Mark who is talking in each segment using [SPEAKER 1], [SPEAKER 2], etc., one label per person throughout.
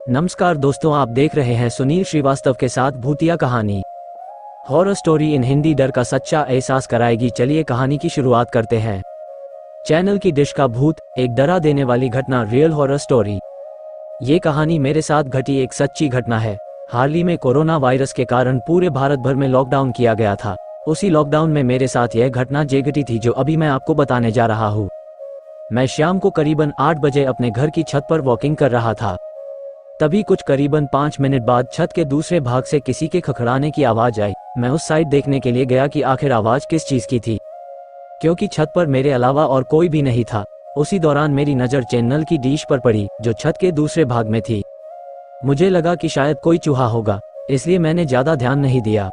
[SPEAKER 1] नमस्कार दोस्तों, आप देख रहे हैं सुनील श्रीवास्तव के साथ भूतिया कहानी। हॉरर स्टोरी इन हिंदी डर का सच्चा एहसास कराएगी। चलिए कहानी की शुरुआत करते हैं। चैनल की डिश का भूत, एक डरा देने वाली घटना, रियल हॉरर स्टोरी। ये कहानी मेरे साथ घटी एक सच्ची घटना है। हाल ही में कोरोना वायरस के कारण पूरे भारत भर में लॉकडाउन किया गया था। उसी लॉकडाउन में मेरे साथ यह घटना घटी थी जो अभी मैं आपको बताने जा रहा हूँ। मैं शाम को करीबन 8 बजे अपने घर की छत पर वॉकिंग कर रहा था। तभी कुछ करीबन 5 मिनट बाद छत के दूसरे भाग से किसी के खखड़ाने की आवाज आई। मैं उस साइड देखने के लिए गया कि आखिर आवाज किस चीज की थी, क्योंकि छत पर मेरे अलावा और कोई भी नहीं था। उसी दौरान मेरी नज़र चैनल की डिश पर पड़ी जो छत के दूसरे भाग में थी। मुझे लगा कि शायद कोई चूहा होगा, इसलिए मैंने ज्यादा ध्यान नहीं दिया।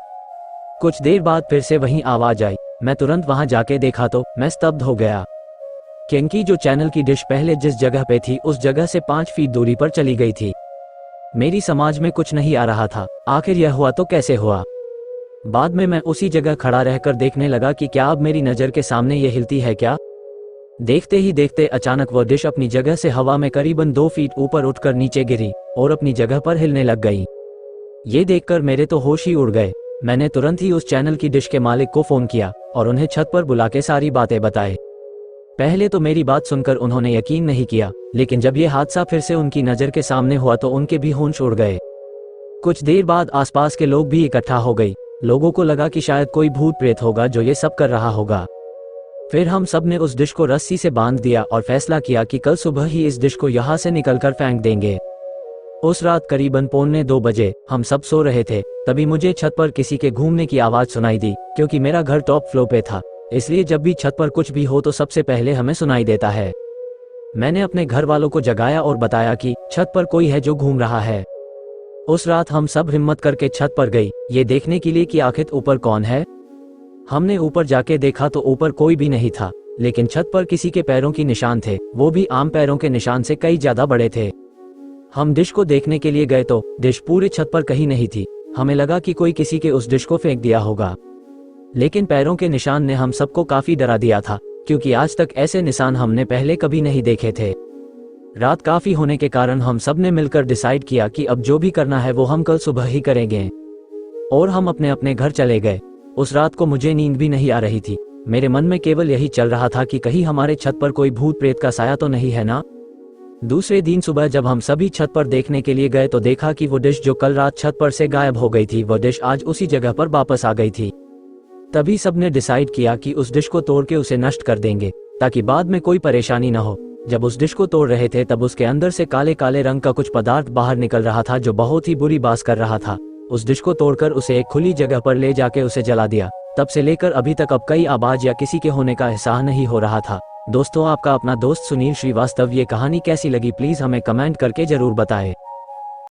[SPEAKER 1] कुछ देर बाद फिर से वही आवाज आई। मैं तुरंत वहां जाके देखा तो मैं स्तब्ध हो गया, क्योंकि जो चैनल की डिश पहले जिस जगह पे थी उस जगह से 5 फीट दूरी पर चली गई थी। मेरी समझ में कुछ नहीं आ रहा था, आखिर यह हुआ तो कैसे हुआ। बाद में मैं उसी जगह खड़ा रहकर देखने लगा कि क्या अब मेरी नज़र के सामने ये हिलती है क्या। देखते ही देखते अचानक वह डिश अपनी जगह से हवा में करीबन 2 फीट ऊपर उठकर नीचे गिरी और अपनी जगह पर हिलने लग गई। ये देखकर मेरे तो होश ही उड़ गए। मैंने तुरंत ही उस चैनल की डिश के मालिक को फोन किया और उन्हें छत पर बुला के सारी बातें बताए। पहले तो मेरी बात सुनकर उन्होंने यकीन नहीं किया, लेकिन जब यह हादसा फिर से उनकी नज़र के सामने हुआ तो उनके भी होश उड़ गए। कुछ देर बाद आसपास के लोग भी इकट्ठा हो गए। लोगों को लगा कि शायद कोई भूत प्रेत होगा जो ये सब कर रहा होगा। फिर हम सब ने उस डिश को रस्सी से बांध दिया और फैसला किया कि कल सुबह ही इस डिश को यहाँ से निकलकर फेंक देंगे। उस रात करीबन 1:45 बजे हम सब सो रहे थे। तभी मुझे छत पर किसी के घूमने की आवाज़ सुनाई दी। क्योंकि मेरा घर टॉप फ्लोर पे था, इसलिए जब भी छत पर कुछ भी हो तो सबसे पहले हमें सुनाई देता है। मैंने अपने घर वालों को जगाया और बताया कि छत पर कोई है जो घूम रहा है। उस रात हम सब हिम्मत करके छत पर गई, ये देखने के लिए कि आखिर ऊपर कौन है। हमने ऊपर जाके देखा तो ऊपर कोई भी नहीं था, लेकिन छत पर किसी के पैरों की निशान थे, वो भी आम पैरों के निशान से कई ज्यादा बड़े थे। हम डिश को देखने के लिए गए तो डिश पूरे छत पर कहीं नहीं थी। हमें लगा कि कोई किसी के उस डिश को फेंक दिया होगा, लेकिन पैरों के निशान ने हम सबको काफी डरा दिया था, क्योंकि आज तक ऐसे निशान हमने पहले कभी नहीं देखे थे। रात काफी होने के कारण हम सब ने मिलकर डिसाइड किया कि अब जो भी करना है वो हम कल सुबह ही करेंगे, और हम अपने अपने घर चले गए। उस रात को मुझे नींद भी नहीं आ रही थी। मेरे मन में केवल यही चल रहा था कि कहीं हमारे छत पर कोई भूत प्रेत का साया तो नहीं है ना। दूसरे दिन सुबह जब हम सभी छत पर देखने के लिए गए तो देखा कि वो डिश जो कल रात छत पर से गायब हो गई थी, वो डिश आज उसी जगह पर वापस आ गई थी। तभी सबने डिसाइड किया कि उस डिश को तोड़ के उसे नष्ट कर देंगे, ताकि बाद में कोई परेशानी न हो। जब उस डिश को तोड़ रहे थे तब उसके अंदर से काले काले रंग का कुछ पदार्थ बाहर निकल रहा था जो बहुत ही बुरी बात कर रहा था। उस डिश को तोड़कर उसे एक खुली जगह पर ले जाके उसे जला दिया। तब से लेकर अभी तक अब कई आवाज या किसी के होने का एहसास नहीं हो रहा था। दोस्तों, आपका अपना दोस्त सुनील श्रीवास्तव। ये कहानी कैसी लगी प्लीज हमें कमेंट करके जरूर बताएं।